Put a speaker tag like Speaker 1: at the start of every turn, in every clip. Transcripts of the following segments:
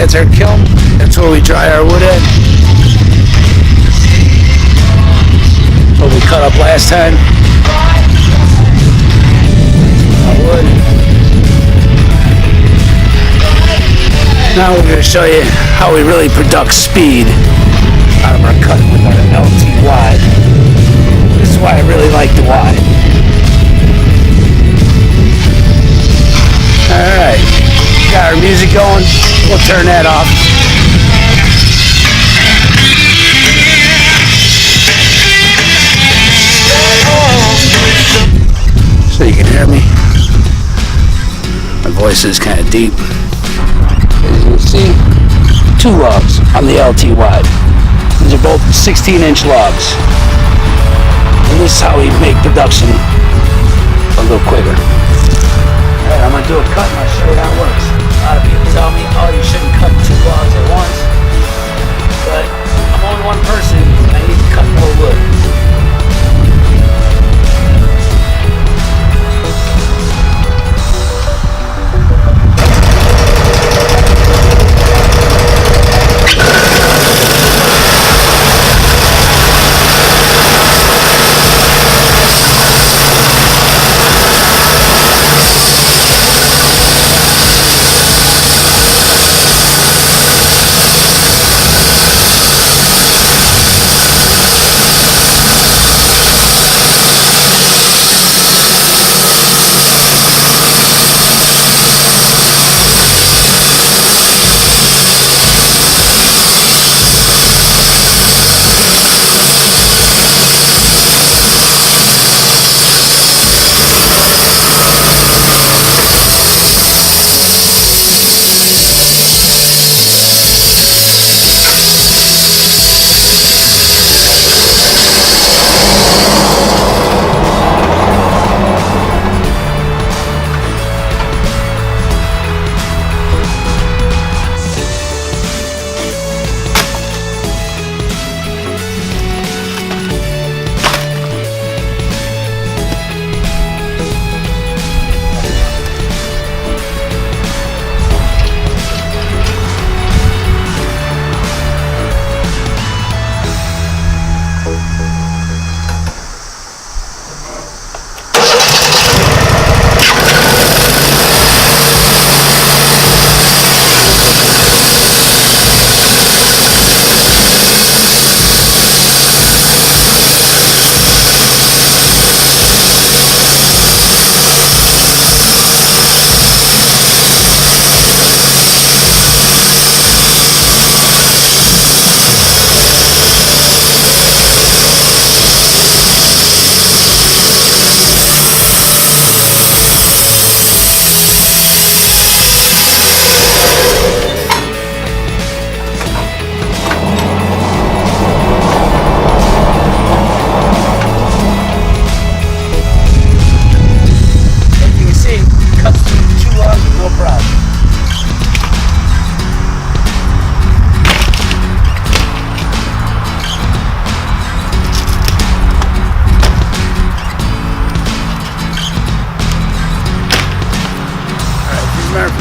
Speaker 1: That's our kiln. That's where we dry our wood at. What we cut up last time. Our wood. Now we're going to show you how we really produce speed out of our cutting with our LT wide. This is why I really like the wide. Alright, got our music going. We'll turn that off. So you can hear me. My voice is kind of deep. As you can see, 2 logs on the LT wide. These are both 16-inch logs. And this is how we make production a little quicker. Alright, I'm going to do a cut and I'll show you how it works. A lot of people tell me, oh, you shouldn't cut 2 logs at once. But I'm only one person and I need to cut more wood.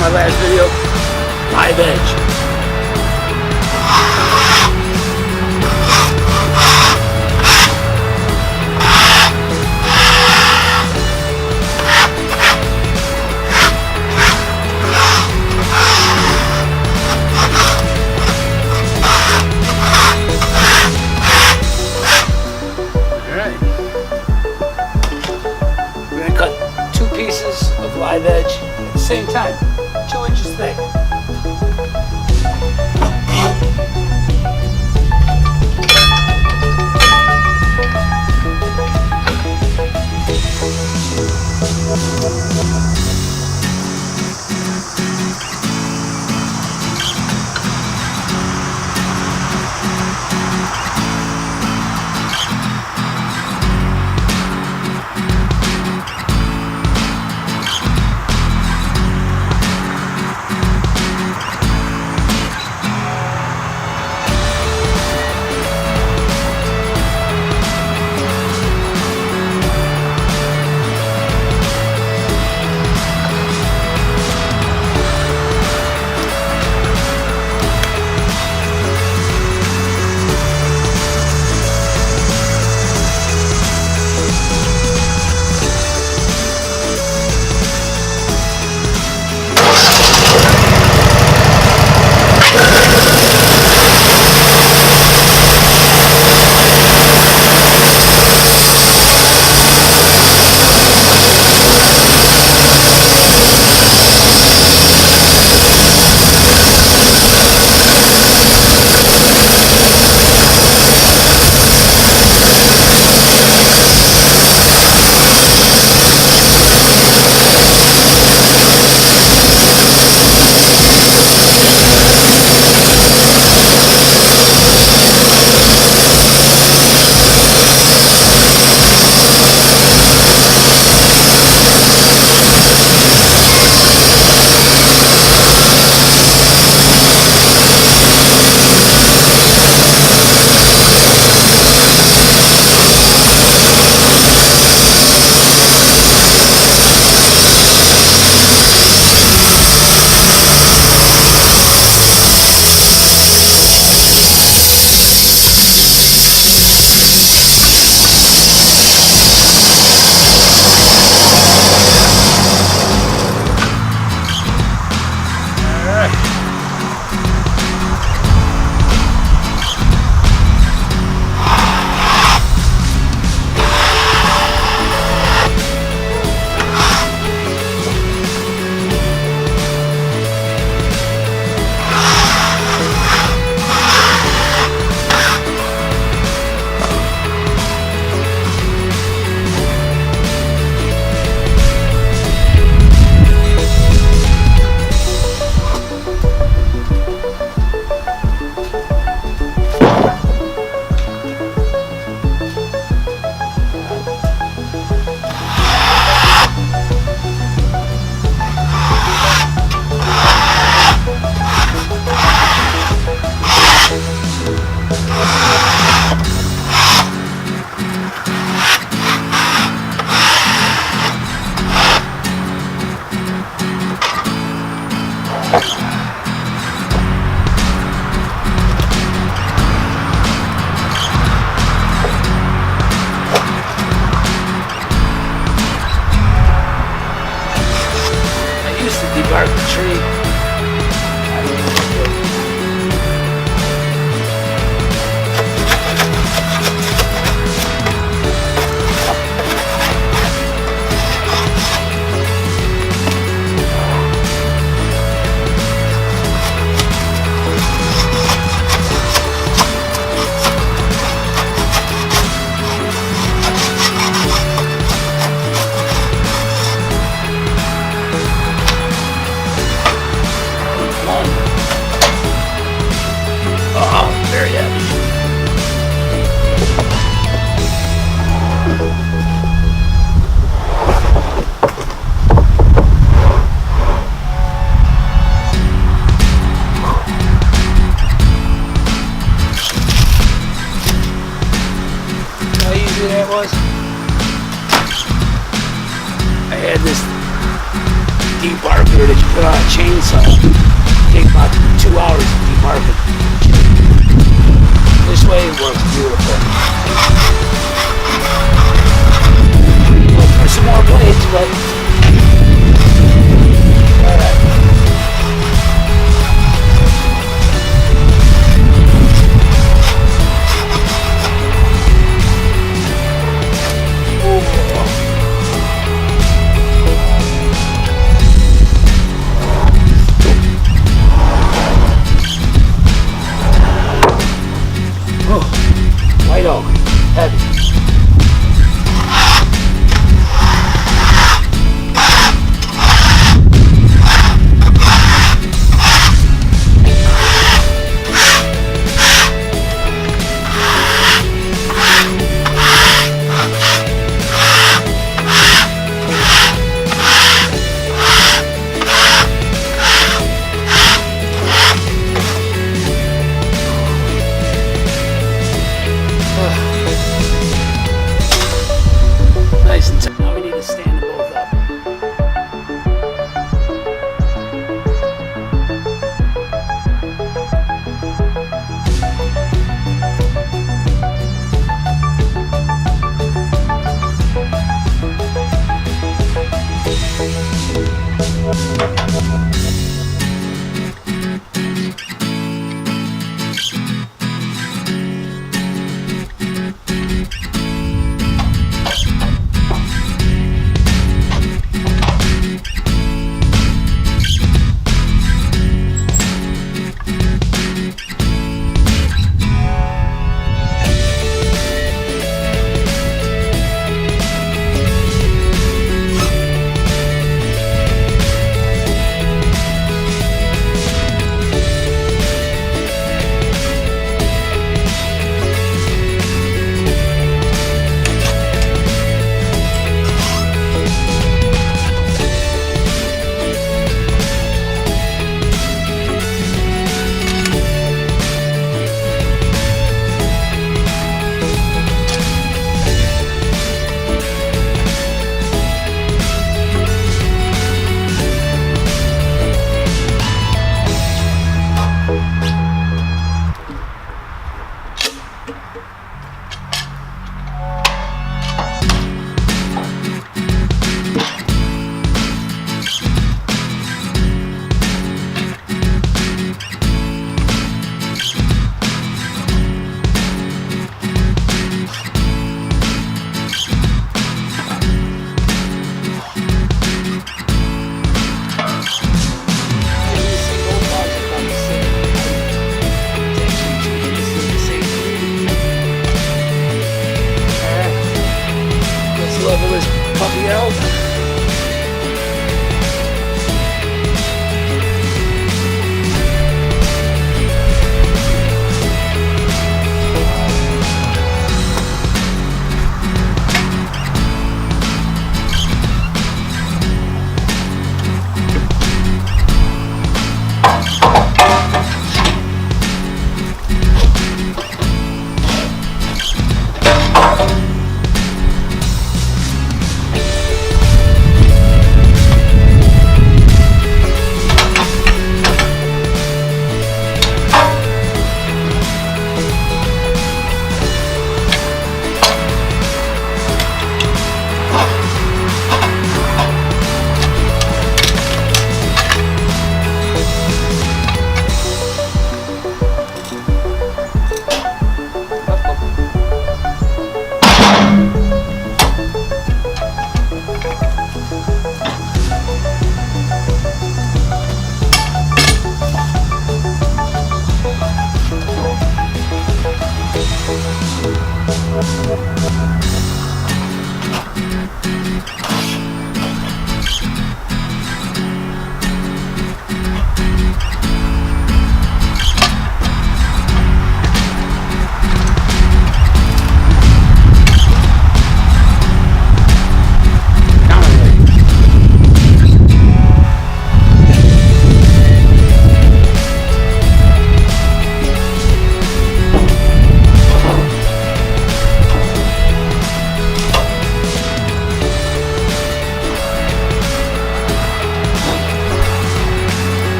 Speaker 1: My last video, live edge. Alright. We're going to cut 2 pieces of live edge at the same time. 2 inches thick. was? I had this debarker that you put on a chainsaw. Take about 2 hours to debark it. This way it works beautiful. Look for some more blades, but alright. White oak, heavy.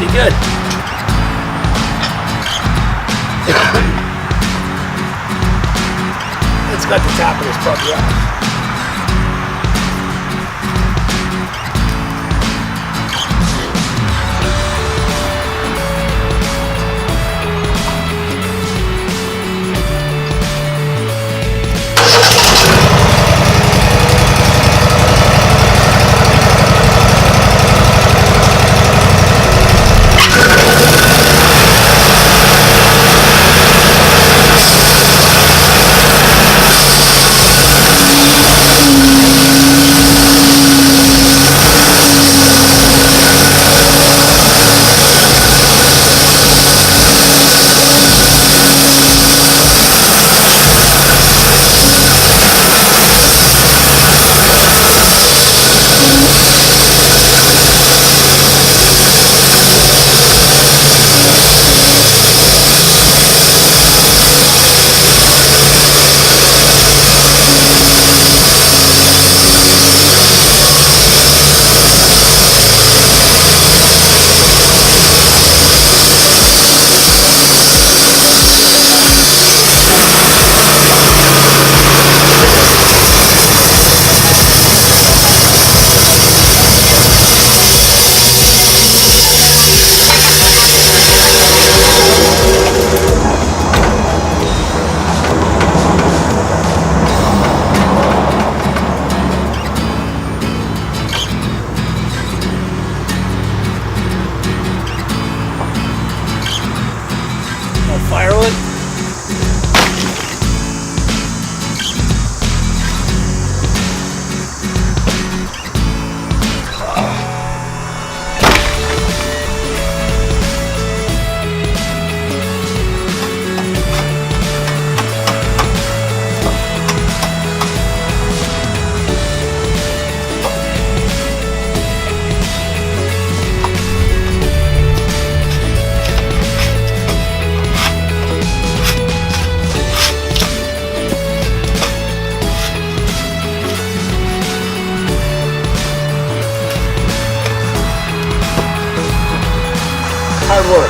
Speaker 1: pretty good. Let's cut the top of this puppy off. Firewood. Hard work.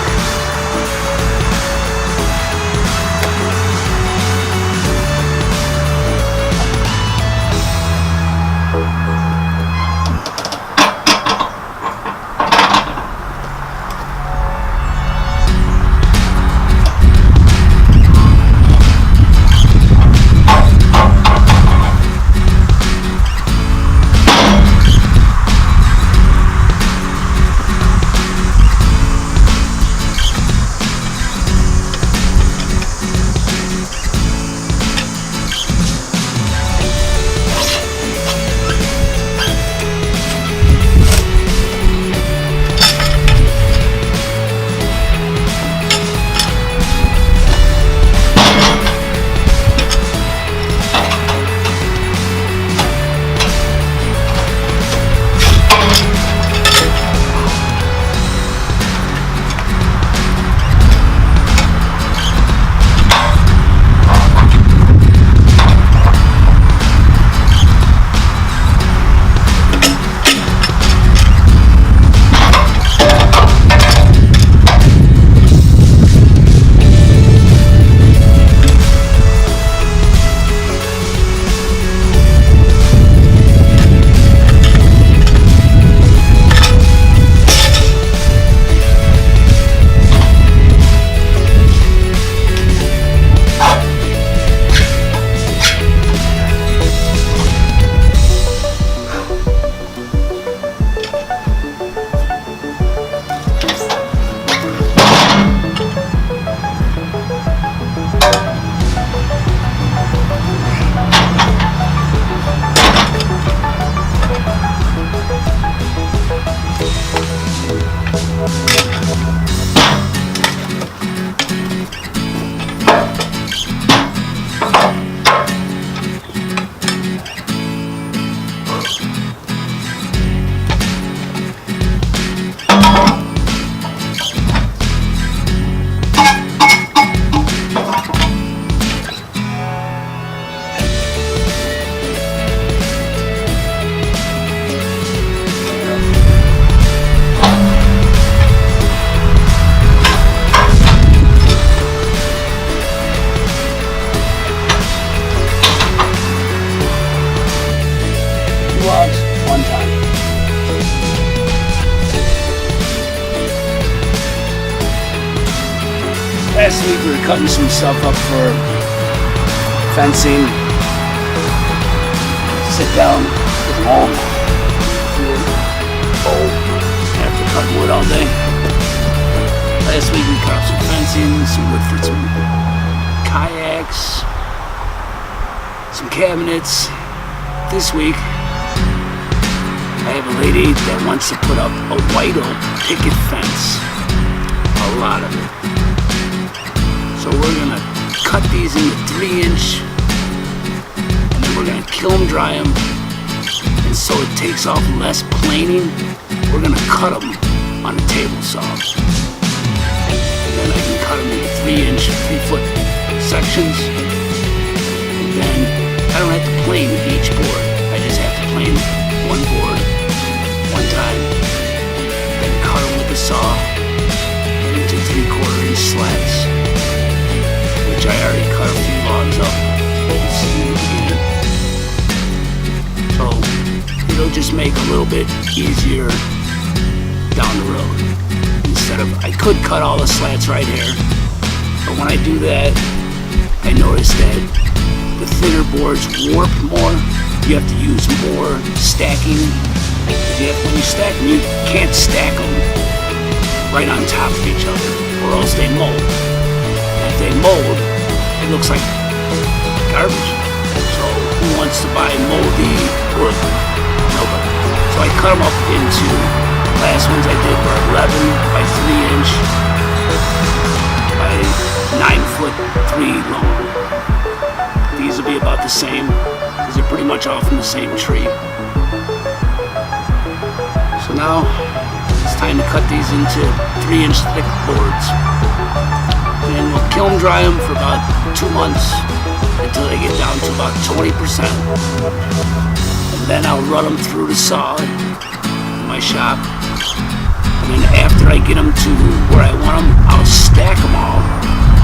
Speaker 1: Last week we were cutting some stuff up for fencing. Sit down, get home, after cutting wood all day. Last week we cut up some fencing, some wood for some kayaks, some cabinets. This week I have a lady that wants to put up a white oak picket fence. A lot of it. So we're gonna cut these into 3-inch, and then we're gonna kiln dry them. And so it takes off less planing, we're gonna cut them on a table saw. And then I can cut them into 3-inch, 3-foot sections. And then I don't have to plane each board. I just have to plane one board, one time. Then cut them with the saw into 3/4 inch slats, which I already cut a few logs up. You see in the beginning. So it'll just make a little bit easier down the road. Instead of, I could cut all the slats right here, but when I do that, I notice that the thinner boards warp more. You have to use more stacking. When you stack them, you can't stack them right on top of each other, or else they mold. And if they mold, it looks like garbage. So who wants to buy moldy wood? Nobody. So I cut them up into, last ones I did were 11 by 3-inch by 9 foot 3 long. These will be about the same, because they're pretty much all from the same tree. So now it's time to cut these into 3-inch thick boards. And we'll kiln dry them for about 2 months until they get down to about 20%. And then I'll run them through the saw in my shop. And then after I get them to where I want them, I'll stack them all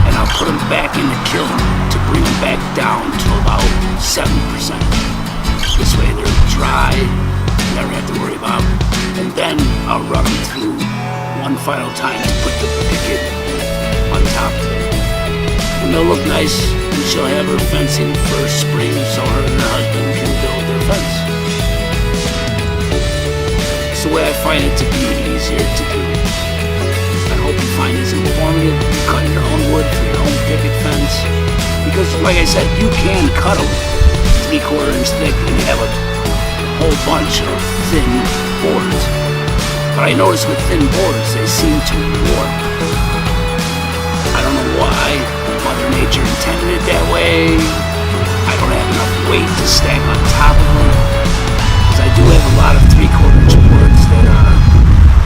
Speaker 1: and I'll put them back in the kiln to bring them back down to about 7%. This way they're dry, never have to worry about. And then I'll run them through one final time to put the picket on top. And they'll look nice, and she'll have her fencing for spring so her and her husband can build their fence. It's the way I find it to be easier to do. I hope you find this informative. You're cutting your own wood for your own picket fence. Because like I said, you can cut them 3/4 inch thick and have a whole bunch of thin boards. But I notice with thin boards, they seem to warp. I don't know why. Mother Nature intended it that way. I don't have enough weight to stack on top of them. Because I do have a lot of 3/4 inch boards that are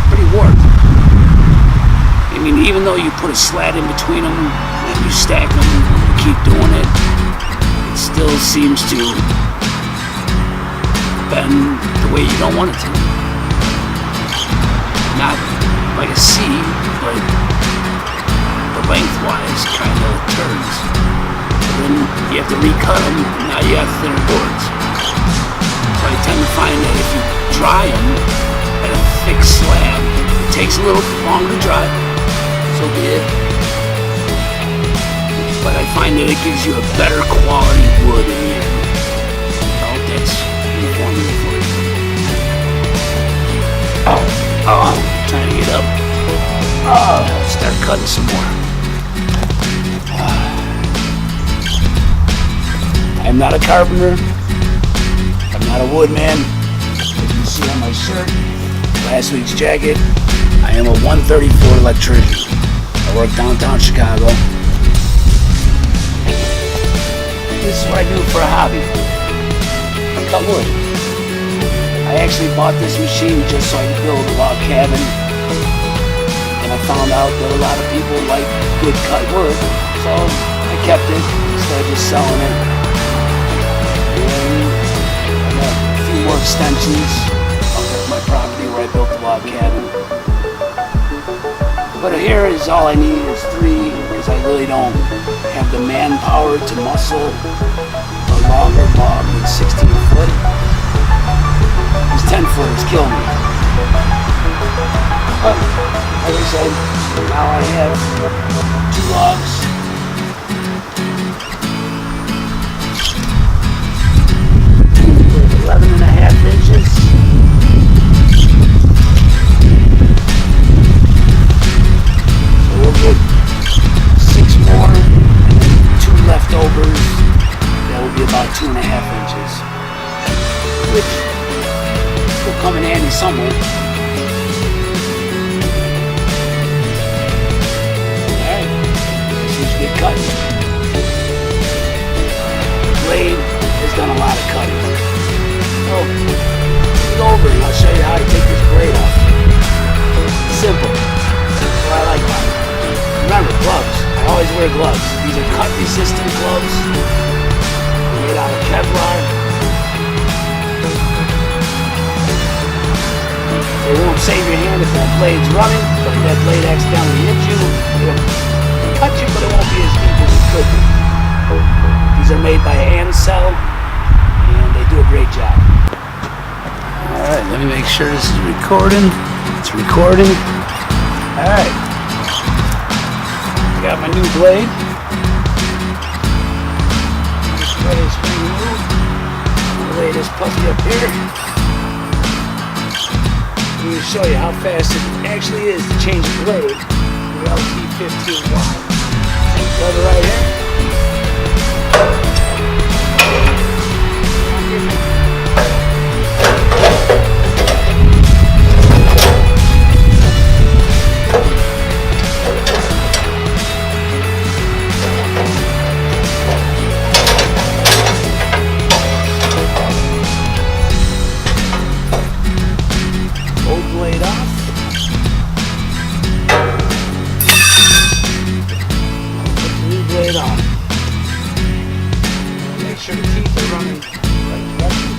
Speaker 1: pretty warped. I mean, even though you put a slat in between them and you stack them and you keep doing it, it still seems to bend the way you don't want it to. Not like a C, but the lengthwise kind of turns. And then you have to recut them, and now you have thinner boards. So I tend to find that if you dry them at a thick slab, it takes a little longer to dry, so be it. But I find that it gives you a better quality wood in the end. I hope that's informative for you. Oh, I'm trying to get up. Start cutting some more. I'm not a carpenter. I'm not a woodman. As you can see on my shirt, last week's jacket, I am a 134 electrician. I work downtown Chicago. This is what I do for a hobby. I cut wood. I actually bought this machine just so I could build a log cabin. And I found out that a lot of people like good cut wood, so I kept it instead of just selling it. And I got a few more extensions of my property where I built the log cabin. But here is all I need is 3, because I really don't have the manpower to muscle a longer log than 16 foot. These 10 footers kill me. But I Like I said, now I have 2 logs. 11.5 inches. So we'll get 6 more and then 2 leftovers. That will be about 2.5 inches, which will come in handy somewhere. Alright, seems to be cutting. The blade has done a lot of cutting. So, go over and I'll show you how to take this blade off. Simple. That's what I like about it. Remember, gloves. I always wear gloves. These are cut resistant gloves. Made out of Kevlar. They won't save your hand if that blade's running, but if that blade accidentally hits you, it'll cut you, but it won't be as deep as it could be. These are made by Ansel, and they do a great job. Alright, let me make sure this is recording. It's recording. Alright. I got my new blade. This blade is pretty new. I'm going to lay this puppy up here. I'm going to show you how fast it actually is to change a blade with LT15Y. Lever right here. Make sure the teeth are running in the right direction.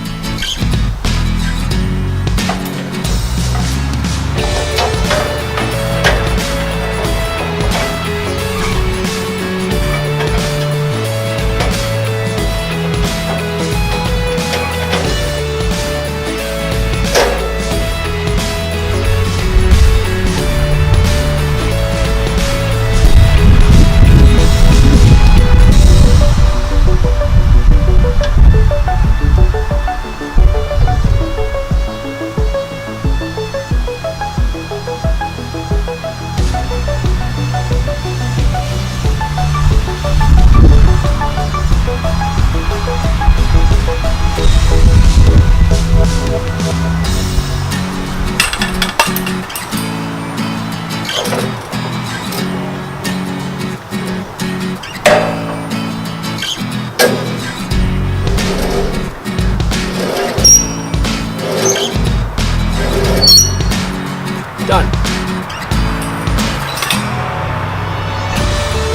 Speaker 1: Done.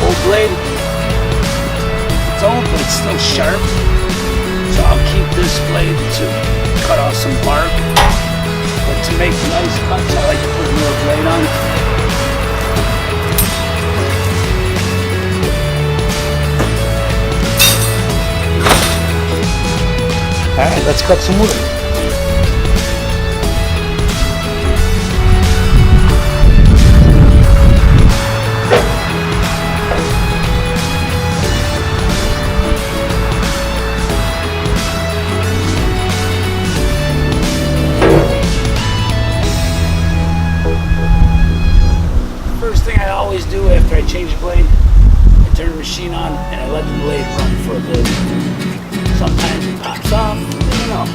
Speaker 1: Old blade. It's old, but it's still sharp. So I'll keep this blade to cut off some bark. But to make nice cuts, I like to put a newer blade on. Alright, let's cut some wood. Do after I change the blade, I turn the machine on and I let the blade run for a bit. Sometimes it pops off, I don't know.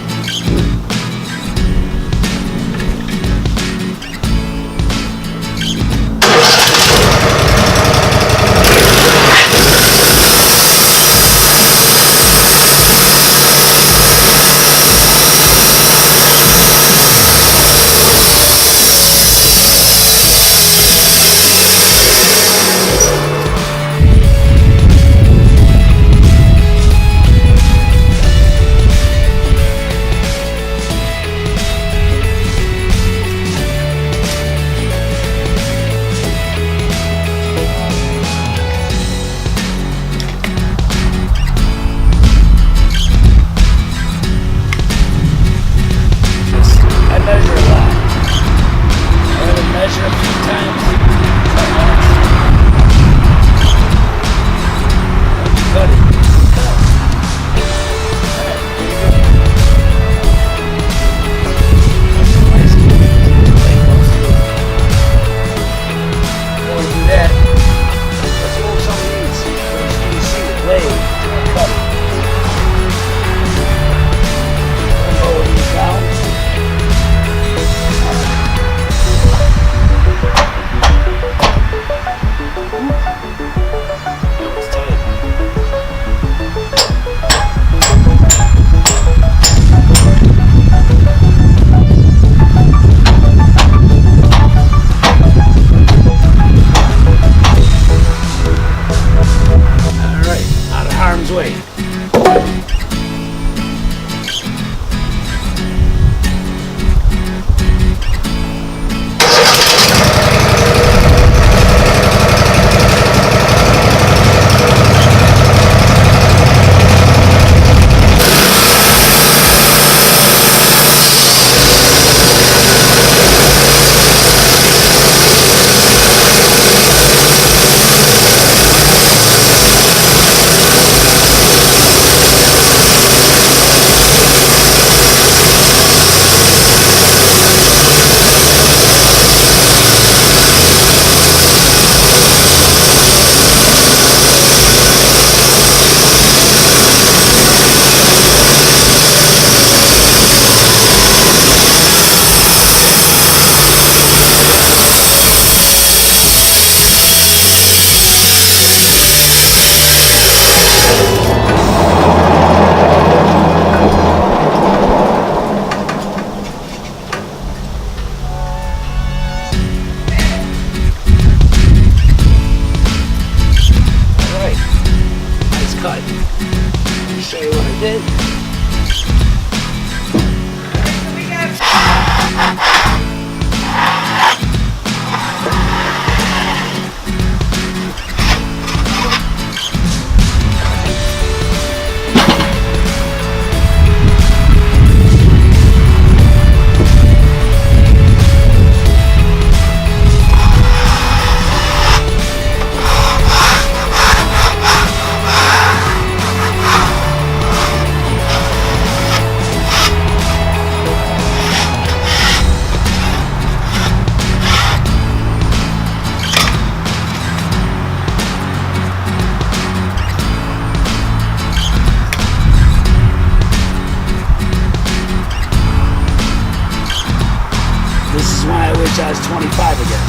Speaker 1: size 25 again.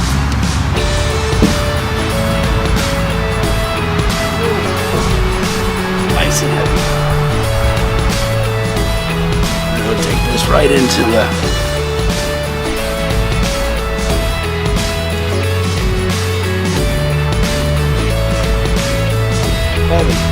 Speaker 1: Nice and heavy. And we'll take this right into the heavy.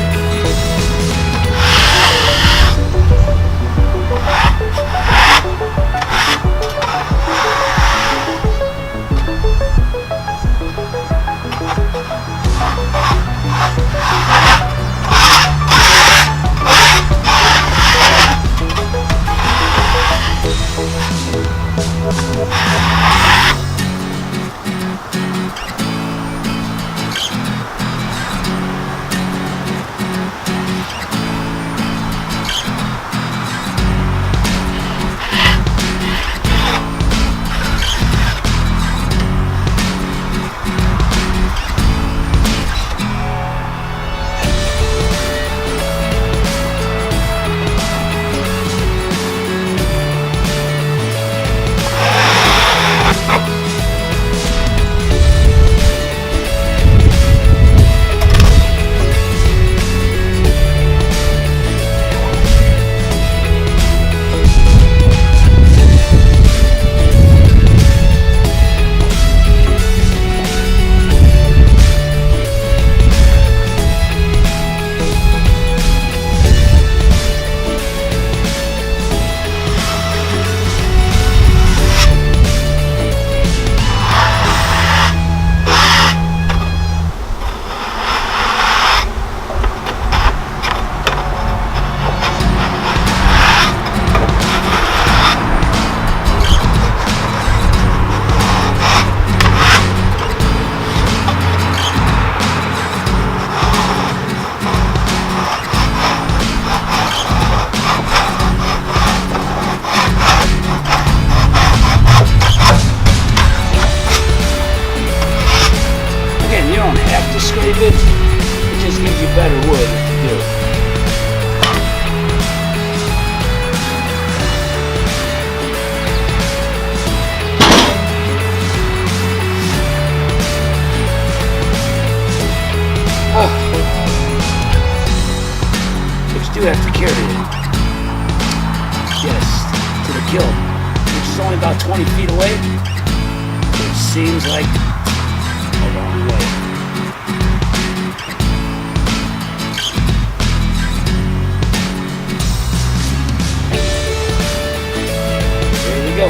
Speaker 1: Scrape it, it just gives you better wood if you do it. But you do have to carry it. Yes, to the kiln, which is only about 20 feet away. It seems like a long way. Go.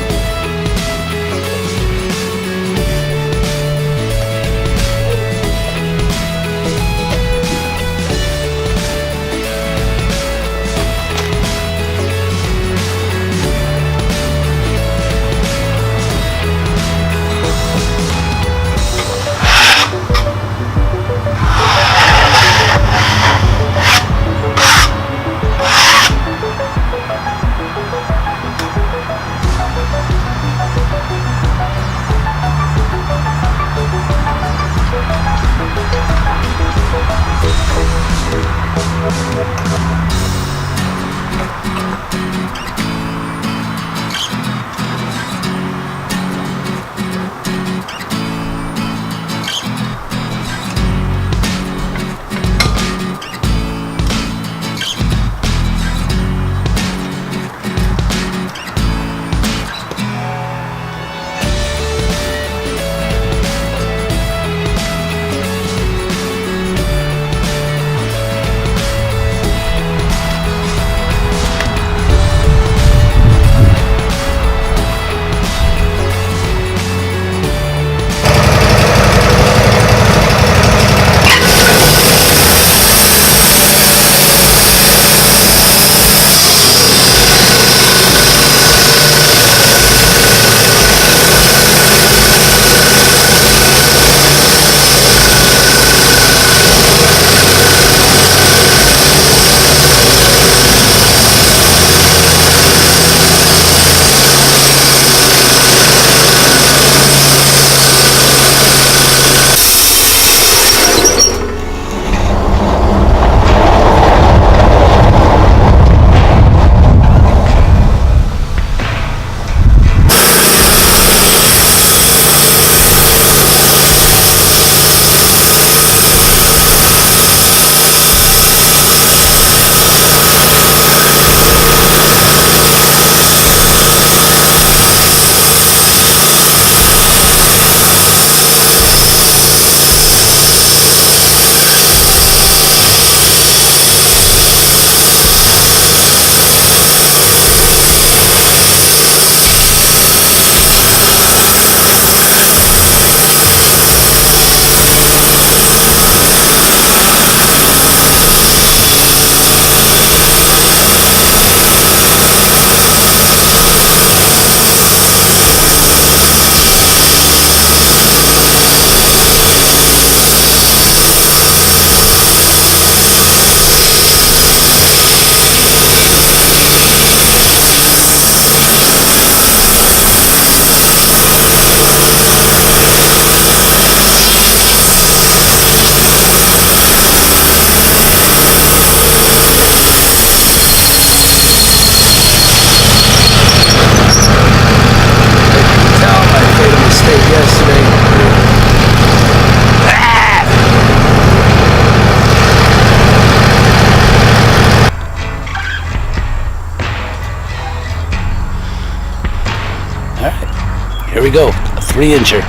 Speaker 1: we go, a 3-incher.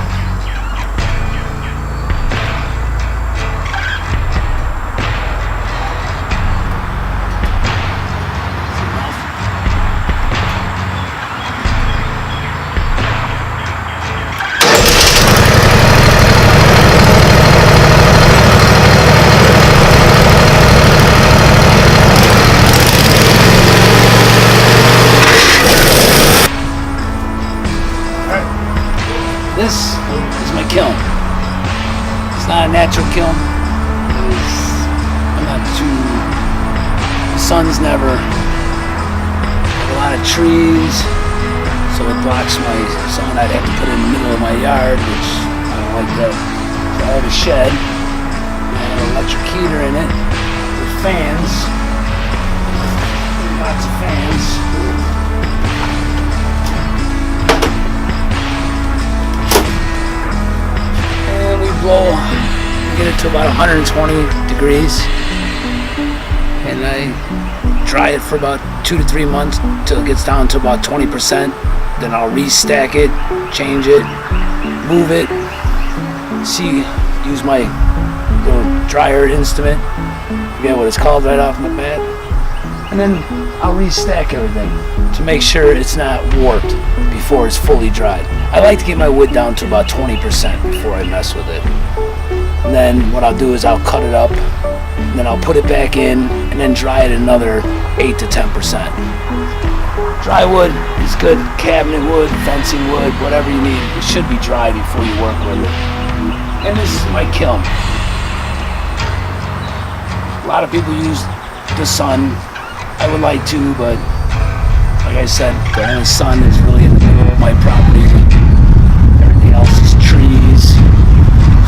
Speaker 1: This is my kiln. It's not a natural kiln. I'm not too... The sun's never... a lot of trees, so it blocks my sun. I'd have to put it in the middle of my yard, which I don't like that. So I have a shed. I have an electric heater in it with fans. Lots of fans. Blow, get it to about 120 degrees, and I dry it for about 2 to 3 months till it gets down to about 20%. Then I'll restack it, change it, move it, use my little dryer instrument, forget what it's called right off my bat, and then I'll restack everything to make sure it's not warped before it's fully dried. I like to get my wood down to about 20% before I mess with it. And then what I'll do is I'll cut it up, and then I'll put it back in, and then dry it another 8 to 10%. Dry wood is good, cabinet wood, fencing wood, whatever you need. It should be dry before you work with it. And this is my kiln. A lot of people use the sun. I would like to, but like I said, the only sun is really in the middle of my property. Everything else is trees,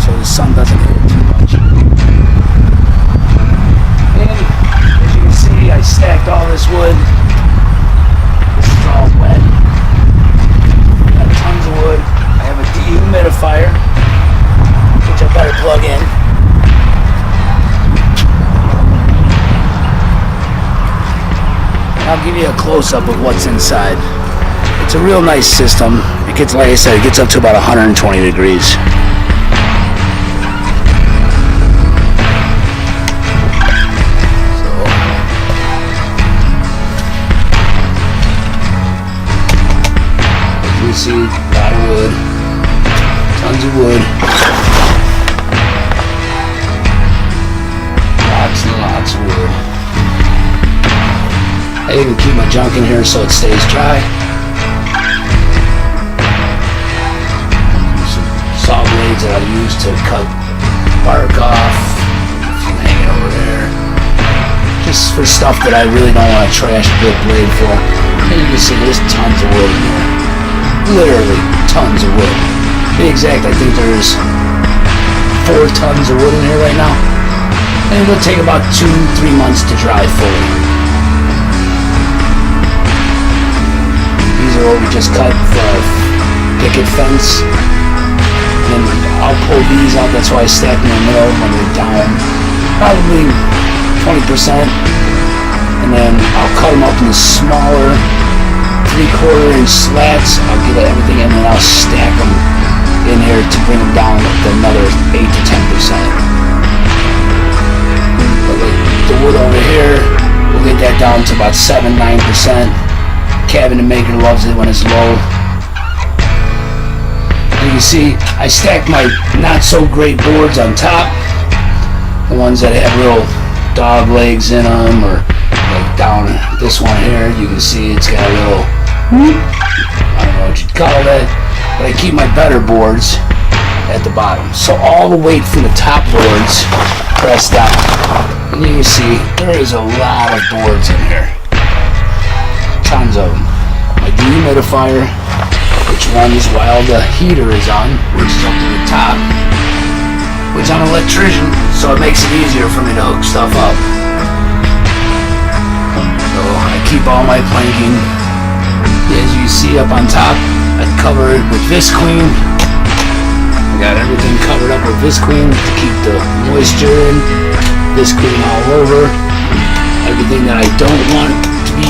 Speaker 1: so the sun doesn't hit it too much. And as you can see, I stacked all this wood. This is all wet. Got tons of wood. I have a dehumidifier, which I better plug in. I'll give you a close-up of what's inside. It's a real nice system. It gets, like I said, it gets up to about 120 degrees. So, as you can see, a lot of wood, tons of wood, lots and lots of wood. I even keep my junk in here so it stays dry. Some saw blades that I use to cut bark off. A few hanging over there. Just for stuff that I really don't want to trash a big blade for. And you can see there's tons of wood in here. Literally tons of wood. To be exact, I think there's 4 tons of wood in here right now. And it'll take about 2-3 months to dry fully. These are what we just cut for our picket fence. And then I'll pull these out, that's why I stack them in the middle when they're down. Probably 20%. And then I'll cut them up into smaller 3/4 inch slats. I'll get everything in and I'll stack them in here to bring them down to another 8 to 10%. But the wood over here, we'll get that down to about 7-9%. Cabinet maker loves it when it's low. You can see I stacked my not so great boards on top, the ones that have real dog legs in them, or like down this one here, you can see it's got a little, I don't know what you'd call that, but I keep my better boards at the bottom, so all the weight from the top boards pressed down. And you can see there is a lot of boards in here. Tons of them. My dehumidifier, which runs while the heater is on, which is up to the top, which I'm an electrician, so it makes it easier for me to hook stuff up. So I keep all my planking, as you see up on top, I cover it with Visqueen. I got everything covered up with Visqueen to keep the moisture in, Visqueen all over. Everything that I don't want to be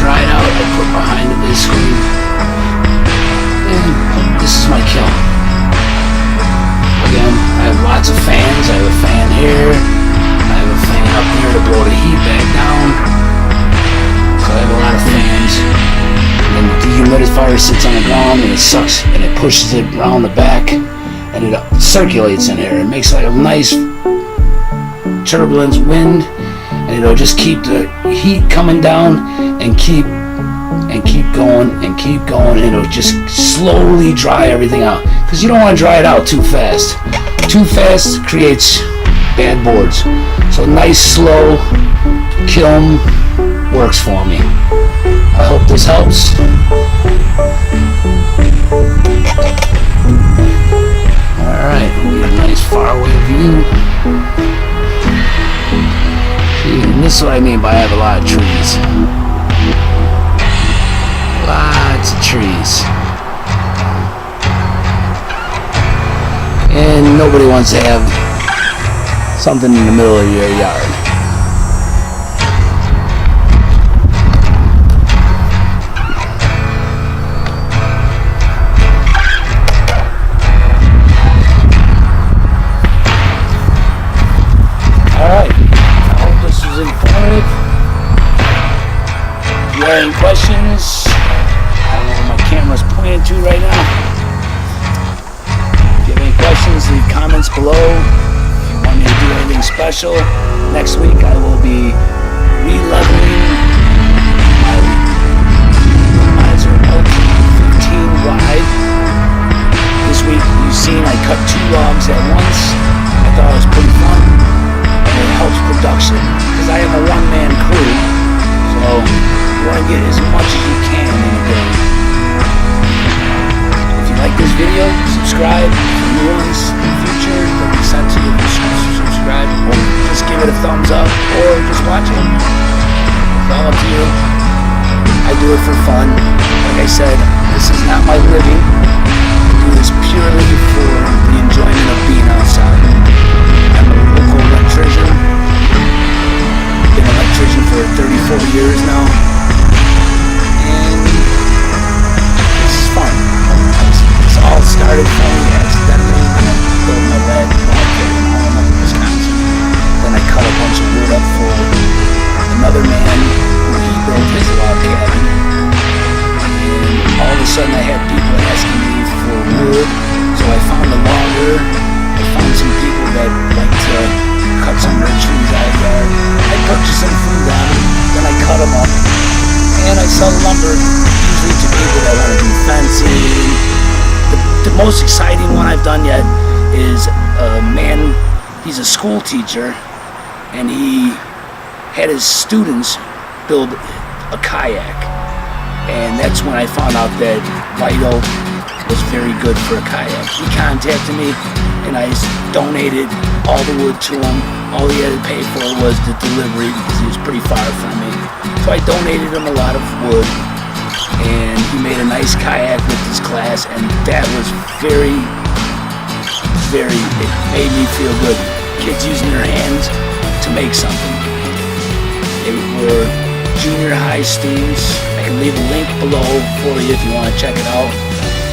Speaker 1: dried out, I put behind the Visqueen. And this is my kiln. Again, I have lots of fans. I have a fan here. I have a fan up here to blow the heat back down. So I have a lot of fans. And then the dehumidifier sits on the ground and it sucks and it pushes it around the back and it circulates in here. It makes like a nice turbulence wind, and it'll just keep the heat coming down and keep going and keep going, and it'll just slowly dry everything out, because you don't want to dry it out too fast. Too fast creates bad boards. So nice slow kiln works for me. I hope this helps. Alright, we get a nice faraway view. And this is what I mean by I have a lot of trees. Lots of trees. And nobody wants to have something in the middle of your yard. Alright, I hope this was informative. If you have any questions, I don't know where my camera's pointed to right now. If you have any questions, leave comments below. If you want me to do anything special, next week I will be re-leveling my riser LT15 wide. This week you've seen I cut 2 logs at once. I thought it was pretty fun. And it helps production, because I have a one-man crew, so you want to get as much as you can in a day. If you like this video, subscribe. New ones in the future they'll be sent to you. Subscribe, or just give it a thumbs up, or just watch it. It's all up to you. I do it for fun. Like I said, this is not my living. I do this purely for the enjoyment of being outside. I'm a local electrician. Been an electrician for 34 years now. And this is fun. This all started for me accidentally when I built my lead cabin home up in Wisconsin. Then I cut a bunch of wood up for another man who he built his log cabin. And all of a sudden I had people asking me for wood. So I found a logger. I found some people that like to cut some red trees out of there. I purchased some food on them, then I cut them up, and I sell lumber usually to people that want to do fencing. The most exciting one I've done yet is a man, he's a school teacher, and he had his students build a kayak. And that's when I found out that white oak was very good for a kayak. He contacted me, and I donated all the wood to him. All he had to pay for was the delivery, because he was pretty far from me. So I donated him a lot of wood, and he made a nice kayak with his class, and that was it made me feel good. Kids using their hands to make something. They were junior high students. I can leave a link below for you if you want to check it out.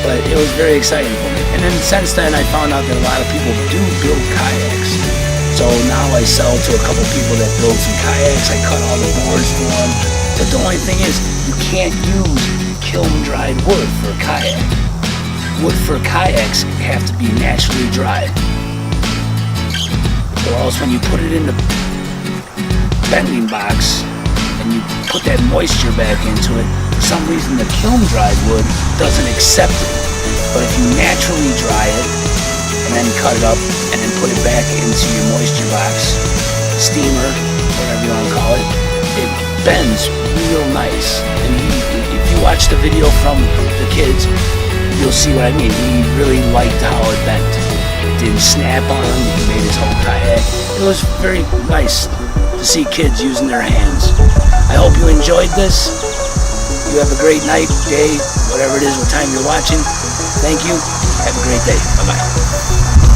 Speaker 1: But it was very exciting for me. And then since then I found out that a lot of people do build kayaks. So now I sell to a couple people that build some kayaks. I cut all the boards for them. But the only thing is, you can't use kiln-dried wood for a kayak. Wood for kayaks have to be naturally dried. Or else when you put it in the bending box and you put that moisture back into it, for some reason the kiln-dried wood doesn't accept it. But if you naturally dry it and then cut it up and then put it back into your moisture box, steamer, whatever you want to call it, it bends real nice. And if you watch the video from the kids, you'll see what I mean. He really liked how it bent. It didn't snap on him. He made his whole kayak. It was very nice to see kids using their hands. I hope you enjoyed this. You have a great night, day, whatever it is, what time you're watching. Thank you. Have a great day. Bye-bye.